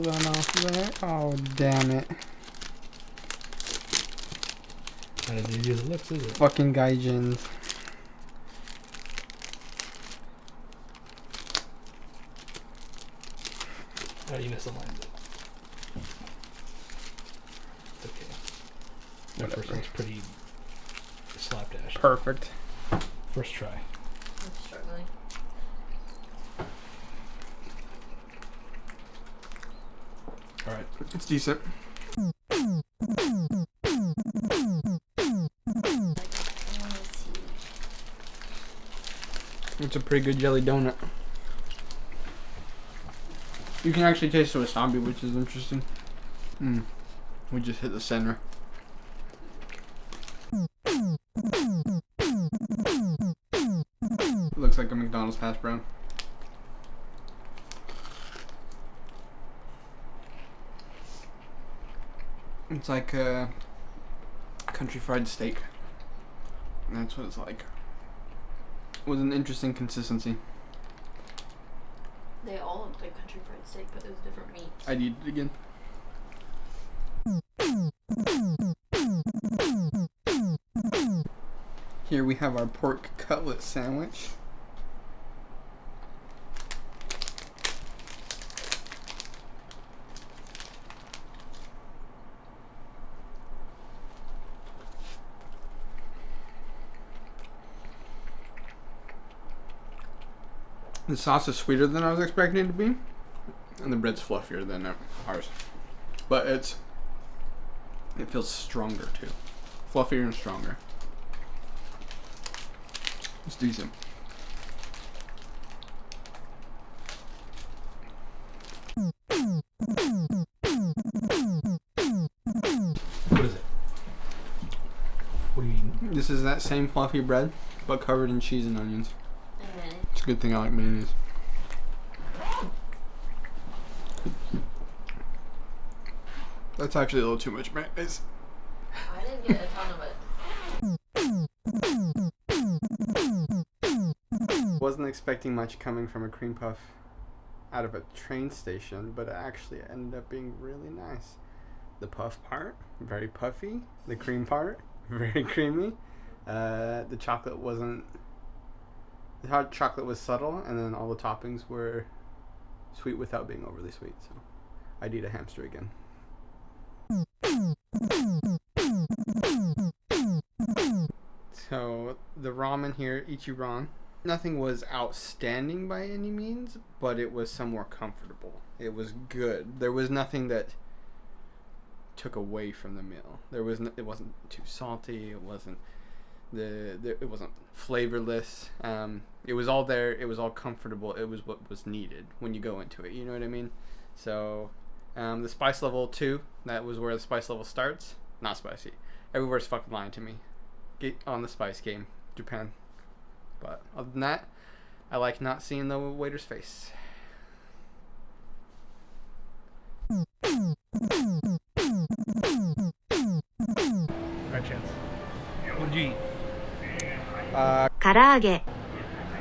that off there. Oh, damn it. Not as easy as it looks, is it? Fucking gaijins. Oh, you misaligned it. It's okay. That first one's pretty slapdash. Perfect. First try. I'm struggling. Alright. It's decent. It's a pretty good jelly donut. You can actually taste the wasabi, which is interesting. We just hit the center. Looks like a McDonald's hash brown. It's like a country fried steak. That's what it's like. With an interesting consistency. They all look like country fried steak, but there's different meats. I'd eat it again. Here we have our pork cutlet sandwich. The sauce is sweeter than I was expecting it to be, and the bread's fluffier than ours. But it feels stronger too. Fluffier and stronger. It's decent. What is it? What are you eating? This is that same fluffy bread, but covered in cheese and onions. And It's a good thing I like mayonnaise. That's actually a little too much mayonnaise. I didn't get a ton of it. Wasn't expecting much coming from a cream puff out of a train station, but it actually ended up being really nice. The puff part, very puffy. The cream part, very creamy. The chocolate wasn't... The hot chocolate was subtle, and then all the toppings were sweet without being overly sweet. So I'd eat a hamster again. So the ramen here, Ichiran, nothing was outstanding by any means, but it was somewhat comfortable. It was good. There was nothing that took away from the meal. It wasn't too salty. It wasn't it wasn't flavorless. It was all there. It was all comfortable. It was what was needed when you go into it. You know what I mean? So the spice level 2, that was where the spice level starts. Not spicy. Everywhere's fucking lying to me. Get on the spice game, Japan. But other than that, I like not seeing the waiter's face. By chance. What did you eat? Karaage.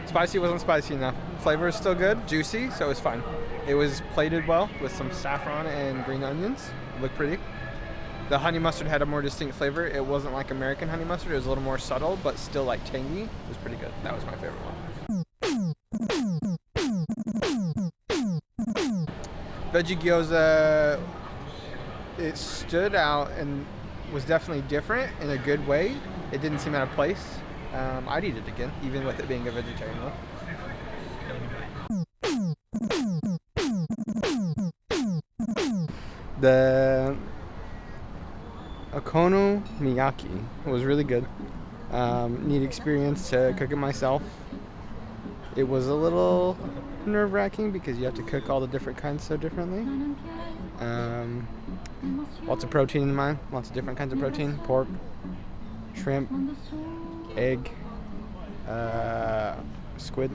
Spicy wasn't spicy enough. Flavor is still good, juicy, so it's fine. It was plated well with some saffron and green onions. Looked pretty. The honey mustard had a more distinct flavor. It wasn't like American honey mustard. It was a little more subtle, but still like tangy. It was pretty good. That was my favorite one. Veggie gyoza, it stood out and was definitely different in a good way. It didn't seem out of place. I'd eat it again, even with it being a vegetarian one. The okonomiyaki was really good. Neat experience to cook it myself. It was a little nerve-wracking because you have to cook all the different kinds so differently. Lots of protein in mine. Lots of different kinds of protein. Pork, shrimp, egg, squid.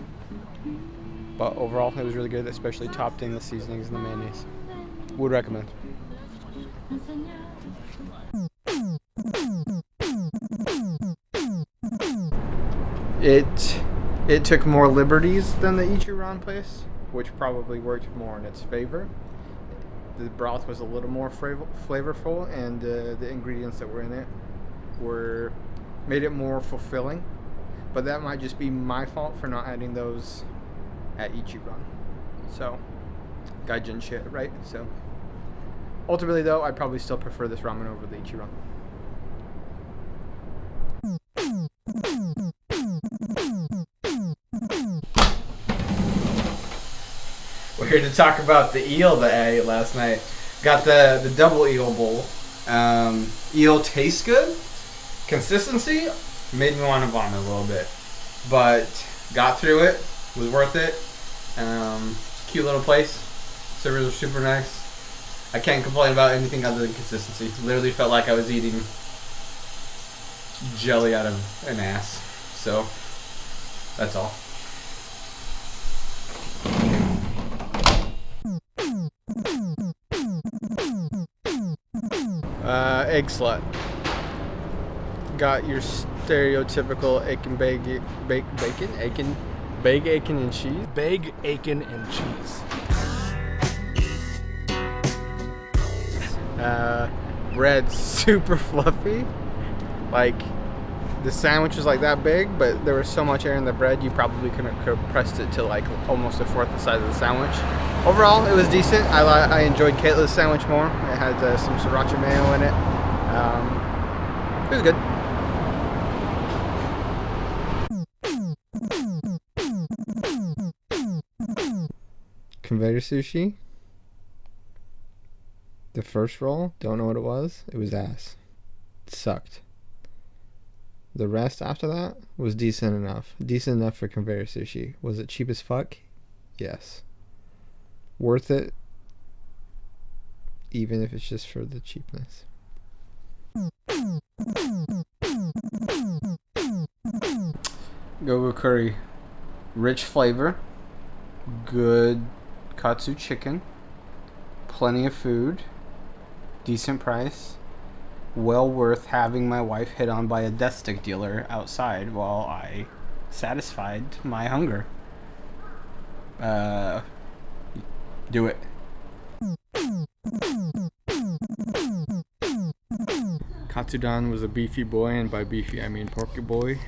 But overall, it was really good, especially topped in the seasonings and the mayonnaise. Would recommend. It took more liberties than the Ichiran place, which probably worked more in its favor. the broth was a little more flavorful, and the ingredients that were in it made it more fulfilling. But that might just be my fault for not adding those at Ichiran. So, gaijin shit, right? So, ultimately though, I'd probably still prefer this ramen over the Ichiran. We're here to talk about the eel that I ate last night. Got the double eel bowl. Eel tastes good. Consistency made me want to vomit a little bit, but got through it. Was worth it. Cute little place. Servers were super nice. I can't complain about anything other than consistency. Literally felt like I was eating jelly out of an ass. So that's all. Egg slut. Got your stereotypical bacon, bacon and cheese. Big Aiken and cheese. Bread's super fluffy. Like, the sandwich was like that big, but there was so much air in the bread, you probably could have compressed it to like almost a fourth the size of the sandwich. Overall, it was decent. I enjoyed Kalah's sandwich more. It had some sriracha mayo in it. It was good. Conveyor sushi. The first roll, don't know what it was. It was ass. It sucked. The rest after that was decent enough. Decent enough for conveyor sushi. Was it cheap as fuck? Yes. Worth it, even if it's just for the cheapness. Gogo curry. Rich flavor. Good katsu chicken. Plenty of food. Decent price. Well worth having my wife hit on by a death stick dealer outside while I satisfied my hunger. Do it. Katsudon was a beefy boy, and by beefy I mean porky boy.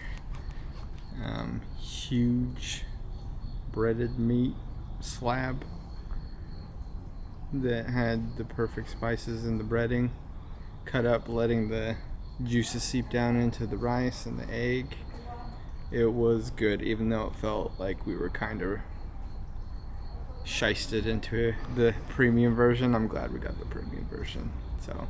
Huge breaded meat slab that had the perfect spices in the breading, cut up, letting the juices seep down into the rice and the egg. It was good, even though it felt like we were kind of shysted into the premium version. I'm glad we got the premium version. So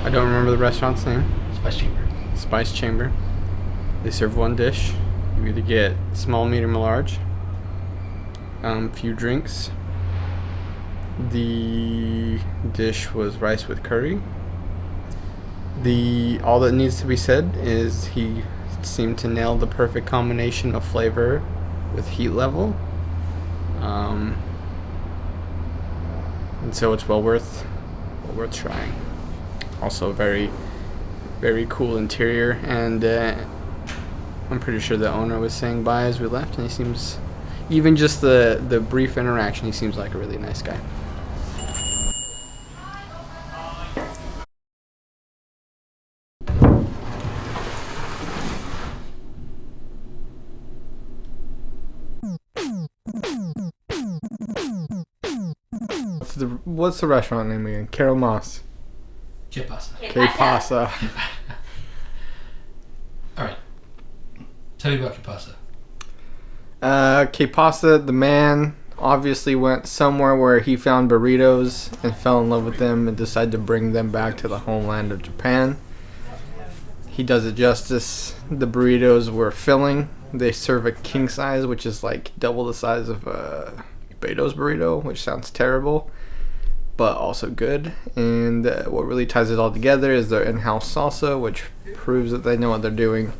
I don't remember the restaurant's name. Spice Chamber. Spice Chamber. They serve one dish. You either get small, medium, or large. Few drinks. The dish was rice with curry. All that needs to be said is he seemed to nail the perfect combination of flavor with heat level. And so it's well worth trying. Also very, very cool interior, and I'm pretty sure the owner was saying bye as we left, and he seems, even just the brief interaction, he seems like a really nice guy. What's the restaurant name again? Carol Moss. K-Pasa. Alright. Tell me about K-Pasa. K-Pasa, the man, obviously went somewhere where he found burritos and fell in love with them and decided to bring them back to the homeland of Japan. He does it justice. The burritos were filling. They serve a king size, which is like double the size of a Beto's burrito, which sounds terrible, but also good. And what really ties it all together is their in-house salsa, which proves that they know what they're doing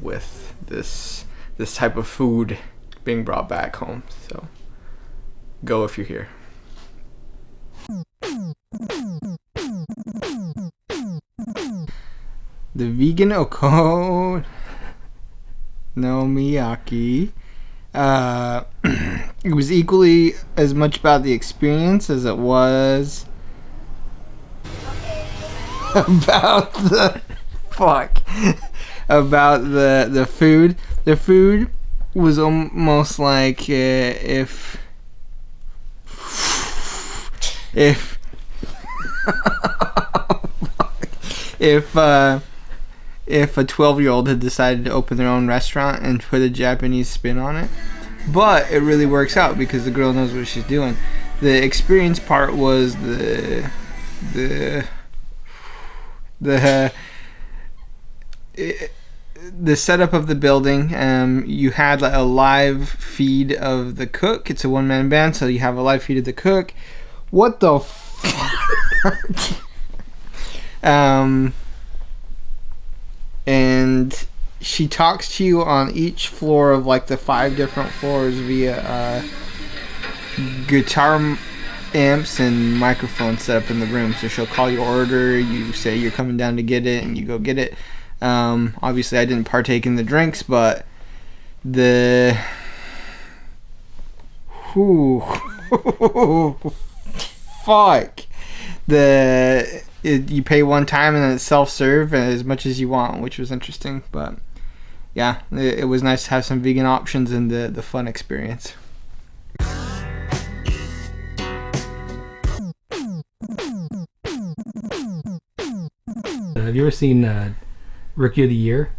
with this type of food being brought back home. So go if you're here. The vegan okonomiyaki. It was equally as much about the experience as it was about the the food. The food was almost like if if a 12-year-old had decided to open their own restaurant and put a Japanese spin on it. But it really works out because the girl knows what she's doing. The experience part was the setup of the building. You had a live feed of the cook. It's a one-man band, so you have a live feed of the cook. What the fuck? And she talks to you on each floor of the 5 different floors via guitar amps and microphones set up in the room. So she'll call your order, you say you're coming down to get it, and you go get it. Obviously I didn't partake in the drinks, but fuck. You pay one time and then it's self-serve as much as you want, which was interesting. But yeah, it was nice to have some vegan options and the fun experience. Have you ever seen Rookie of the Year?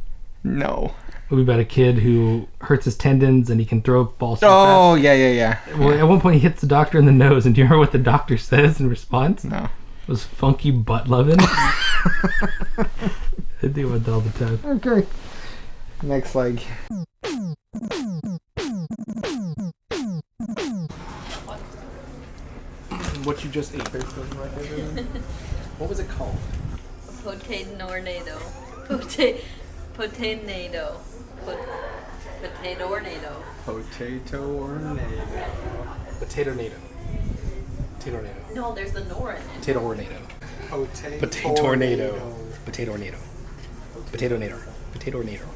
No. Movie about a kid who hurts his tendons and he can throw balls so Oh, fast. yeah. Well, at one point he hits the doctor in the nose, and do you remember what the doctor says in response? No. It was funky butt loving. I do it all the time. Okay. Next leg. What you just ate. What was it called? Potato-ornado. Potato-ornado. Potato-ornado. Potato-ornado. Potato-nado. Potato-ornado. No, there's the nor in it. Potato-ornado. Potato-ornado. Potato-ornado. Potato-ornado. Potato-ornado. Potato-ornado.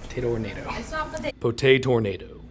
Potato-ornado. It's not potato. Potato-ornado.